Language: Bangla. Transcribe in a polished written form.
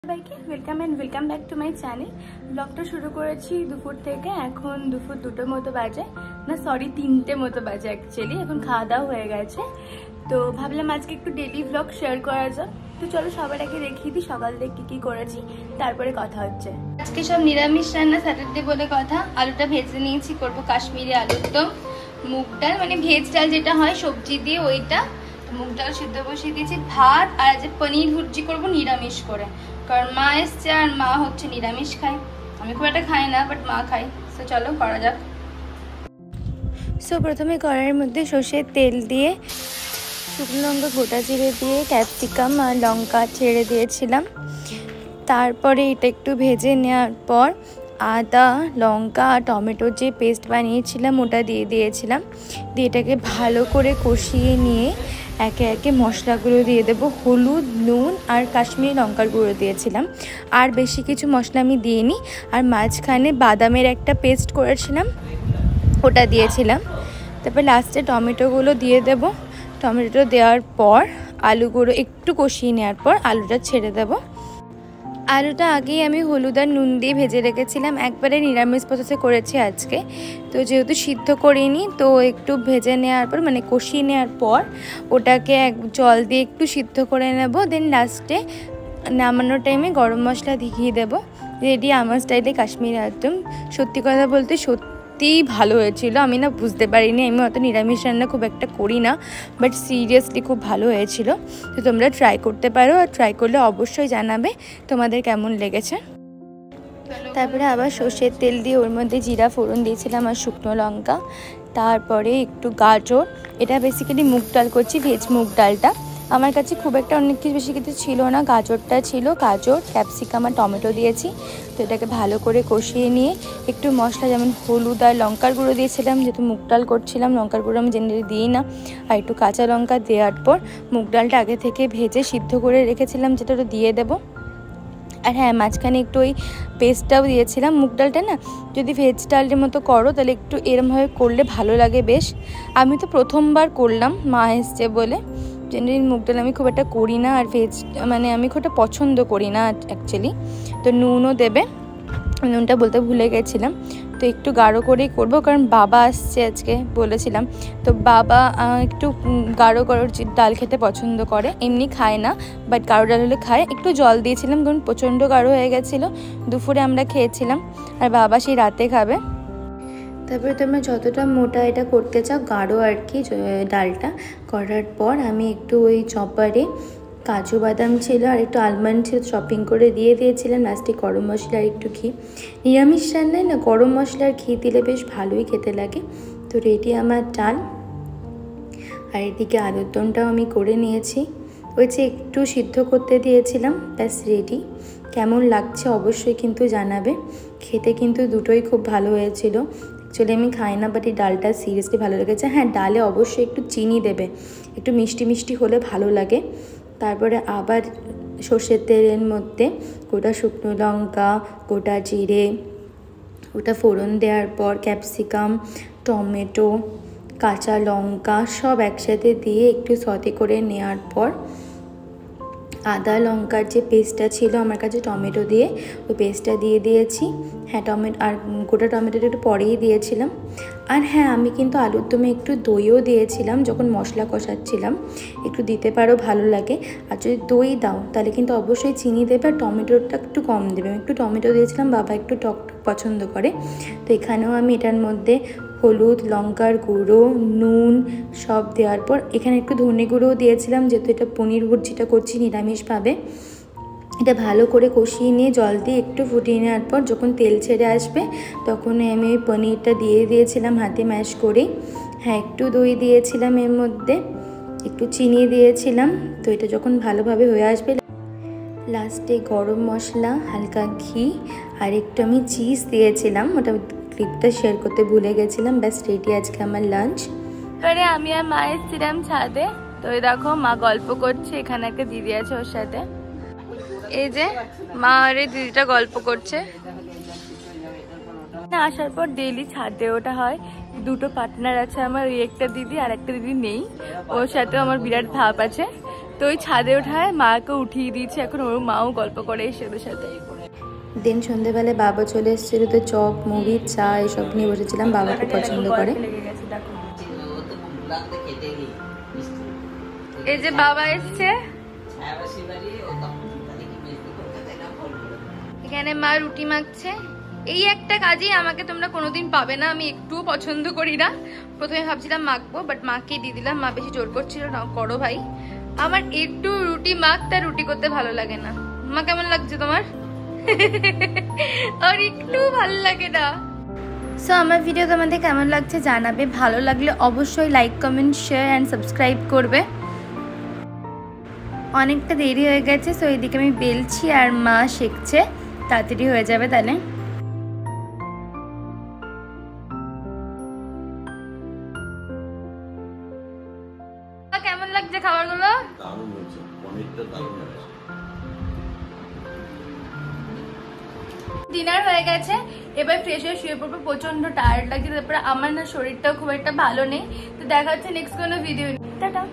সবাইকে welcome back to my channel. ব্লগটা শুরু করেছি দুপুর থেকে। এখন দুপুর 2টোর মতো বাজে, না সরি 3টে মতো বাজে অ্যাকচুয়ালি। এখন খাওয়া দাওয়া হয়ে গেছে, তো ভাবলাম আজকে একটু ডেলি ব্লগ শেয়ার করা যাক। তো চলো সবার আগে দেখিয়ে দিই সকাল থেকে কি করেছি, তারপরে কথা হচ্ছে। আজকে সব নিরামিষ রান্না, স্যাটারডে বলে কথা। আলুটা ভেজে নিয়েছি, করবো কাশ্মীরি আলুর দম। মুগ ডাল মানে ভেজ ডাল যেটা হয় সবজি দিয়ে, ওইটা মুগ ডাল সিদ্ধ বসিয়ে দিয়েছি। ভাত আর যে পনির ভুর্জি করবো নিরামিষ করে, কারণ মা এসছে আর মা হচ্ছে নিরামিষ খায়। আমি খুব একটা খাই না, বাট মা খাই। তো চলো করা যাক। প্রথমে কড়াইয়ের মধ্যে সর্ষের তেল দিয়ে শুকনো লঙ্কা গোটা জিরে দিয়ে ক্যাপসিকাম আর লঙ্কা ছেড়ে দিয়েছিলাম। তারপরে এটা একটু ভেজে নেওয়ার পর আদা লঙ্কা আর টমেটোর যে পেস্ট বানিয়েছিলাম ওটা দিয়ে দিয়েছিলাম। দিয়ে এটাকে ভালো করে কষিয়ে নিয়ে একে একে মশলাগুলো দিয়ে দেবো। হলুদ, নুন আর কাশ্মীরি লঙ্কার গুঁড়ো দিয়েছিলাম, আর বেশি কিছু মশলা আমি দিইনি। আর মাঝখানে বাদামের একটা পেস্ট করেছিলাম, ওটা দিয়েছিলাম। তারপর লাস্টে টমেটোগুলো দিয়ে দেবো। টমেটো দেওয়ার পর আলুগুলো একটু কষিয়ে নেওয়ার পর আলুটা ছেড়ে দেবো। আলুটা আগেই আমি হলুদ আর নুন দিয়ে ভেজে রেখেছিলাম, একবারে নিরামিষ প্রসেসে করেছি আজকে। তো যেহেতু সিদ্ধ করিনি, তো একটু ভেজে নেওয়ার পর মানে কষিয়ে নেওয়ার পর ওটাকে জল দিয়ে একটু সিদ্ধ করে নেব। দেন লাস্টে নামানোর টাইমে গরম মশলা দিয়ে দেবো। রেডি আমার স্টাইলে কাশ্মীরি একদম। সত্যি কথা বলতে সত্যিই ভালো হয়েছিল। আমি না বুঝতে পারিনি, আমি অত নিরামিষ রান্না খুব একটা করি না, বাট সিরিয়াসলি খুব ভালো হয়েছিল। তো তোমরা ট্রাই করতে পারো, আর ট্রাই করলে অবশ্যই জানাবে তোমাদের কেমন লেগেছে। তারপরে আবার সর্ষের তেল দিয়ে ওর মধ্যে জিরা ফোড়ন দিয়েছিলাম আর শুকনো লঙ্কা। তারপরে একটু গাজর, এটা বেসিক্যালি মুগ ডাল করছি, ভেজ মুগ ডালটা। আমার কাছে খুব একটা অনেক কিছু বেশি কিছু ছিল না, গাজরটা ছিল, গাজর ক্যাপসিকাম আর টমেটো দিয়েছি। তো এটাকে ভালো করে কষিয়ে নিয়ে একটু মশলা যেমন হলুদ আর লঙ্কার গুঁড়ো দিয়েছিলাম, যেহেতু মুগ ডাল করছিলাম লঙ্কার গুঁড়ো আমি জেনারেলি দিই না। আর একটু কাঁচা লঙ্কা দেওয়ার পর মুগ ডালটা আগে থেকে ভেজে সিদ্ধ করে রেখেছিলাম, যেটা ওটা দিয়ে দেবো। আর হ্যাঁ, মাঝখানে একটু ওই পেস্টটাও দিয়েছিলাম। মুগ ডালটা না যদি ভেজ ডালের মতো করো তাহলে একটু এরমভাবে করলে ভালো লাগে বেশ। আমি তো প্রথমবার করলাম, মা এসছে বলে। জেনারেলি মুগ ডাল আমি খুব একটা করি না, আর ভেজ মানে আমি খুব একটা পছন্দ করি না অ্যাকচুয়ালি। তো নুনও দেবে, নুনটা বলতে ভুলে গেছিলাম। তো একটু গাঢ় করেই করবো, কারণ বাবা আসছে আজকে বলেছিলাম। তো বাবা একটু গাঢ় ডাল খেতে পছন্দ করে, এমনি খায় না, বাট গাঢ় ডাল হলে খায়। একটু জল দিয়েছিলাম কারণ প্রচণ্ড গাঢ় হয়ে গেছিলো। দুপুরে আমরা খেয়েছিলাম, আর বাবা সেই রাতে খাবে। তারপরে তোমরা যতটা মোটা এটা করতে চাও গাঢ় আর কি ডালটা করার পর আমি একটু ওই চপারে কাজু বাদাম ছিল আর একটু আলমন্ড ছিল, শপিং করে দিয়ে দিয়েছিলাম। লাস্টে গরম মশলা আর একটু ঘি। নিরামিষ রান্নায় না গরম মশলা আর ঘি দিলে বেশ ভালোই খেতে লাগে। তো রেডি আমার ডাল। আর এদিকে আলুর দমটাও আমি করে নিয়েছি, ওই যে একটু সিদ্ধ করতে দিয়েছিলাম, ব্যাস রেডি। কেমন লাগছে অবশ্যই কিন্তু জানাবে। খেতে কিন্তু দুটোই খুব ভালো হয়েছিল। অ্যাকচুয়ালি আমি খাই না, বাট এই ডালটা সিরিয়াসলি ভালো লেগেছে। হ্যাঁ, ডালে অবশ্যই একটু চিনি দেবে, একটু মিষ্টি মিষ্টি হলে ভালো লাগে। তারপরে আবার সর্ষের তেলের মধ্যে গোটা শুকনো লঙ্কা, গোটা জিরে, ওটা ফোড়ন দেওয়ার পর ক্যাপসিকাম, টমেটো, কাঁচা লঙ্কা সব একসাথে দিয়ে একটু সতে করে নেওয়ার পর আদা লঙ্কার যে পেস্টটা ছিল আমার কাছে টমেটো দিয়ে, ওই পেস্টটা দিয়ে দিয়েছি। হ্যাঁ, টমেটো আর গোটা টমেটোটা একটু পরেই দিয়েছিলাম। আর হ্যাঁ, আমি কিন্তু আলুর দমে একটু দইও দিয়েছিলাম যখন মশলা কষাচ্ছিলাম। একটু দিতে পারো, ভালো লাগে। আর যদি দই দাও তাহলে কিন্তু অবশ্যই চিনি দেবে, আর টমেটোটা একটু কম দেবে। আমি একটু টমেটো দিয়েছিলাম, বাবা একটু টক পছন্দ করে। তো এখানেও আমি এটার মধ্যে হলুদ, লঙ্কার গুঁড়ো, নুন সব দেওয়ার পর এখানে একটু ধনে গুঁড়োও দিয়েছিলাম, যেহেতু এটা পনির ভুর্জিটা করছি নিরামিষভাবে। এটা ভালো করে কষিয়ে নিয়ে জল দিয়ে একটু ফুটিয়ে নেওয়ার পর যখন তেল ছেড়ে আসবে তখন আমি ওই পনিরটা দিয়ে দিয়েছিলাম হাতে ম্যাশ করে। হ্যাঁ, একটু দই দিয়েছিলাম এর মধ্যে, একটু চিনি দিয়েছিলাম। তো এটা যখন ভালোভাবে হয়ে আসবে লাস্টে গরম মশলা, হালকা ঘি আর একটু আমি চিজ দিয়েছিলাম, ওটা ক্লিপটা শেয়ার করতে ভুলে গেছিলাম। ব্যাস রেডি আজকে আমার লাঞ্চ। এবারে আমি আর মা এসেছিলাম ছাদে। তো দেখো মা গল্প করছে, এখানে একটা দিদি আছে ওর সাথে। এই যে মা আর এই দিদিটা গল্প করছে। আসার পর ডেইলি ছাদে ওটা হয়। দুটো পার্টনার আছে আমার, ওই একটা দিদি আর একটা দিদি নেই, ওর সাথে আমার বিরাট ভাব আছে। তো ওই ছাদে ওঠায় মাকে উঠিয়ে দিয়েছে, এখন ওর মাও গল্প করে এসে ওদের সাথে। দিন সন্ধ্যেবেলায় বাবা চলে এসেছিল, তো চপ মুড়ি চা এসব নিয়ে বসেছিলাম, বাবা খুব পছন্দ করে। এই যে বাবা এসছে, এখানে মা রুটি মাখছে। এই একটা কাজই আমাকে তোমরা কোনোদিন পাবে না, আমি একটুও পছন্দ করি না। প্রথমে ভাবছিলাম মাখবো, বাট মাকে দিয়ে দিলাম, মা বেশি জোর করছিল না, করো ভাই। আমার একটু রুটি মাখতে রুটি করতে ভালো লাগে না। মা কেমন লাগছে তোমার? আর একটু ভালো লাগে না। সো আমার ভিডিও তোমাদের কেমন লাগছে জানাবে, ভালো লাগলে অবশ্যই like comment share and subscribe করবে। অনেকটা দেরি হয়ে গেছে, সো এইদিকে আমি বেলছি আর মা শেখছে, তাড়াতাড়ি হয়ে যাবে তাহলে। কেমন লাগছে খাবারগুলো? ডিনার হয়ে গেছে, এবার ফ্রেশ হয়ে শুয়ে পড়বো, প্রচন্ড টায়ার্ড লাগছে। তারপরে আমার না শরীরটাও খুব একটা ভালো নেই। তো দেখা হচ্ছে নেক্সট কোনো ভিডিও। টাটা।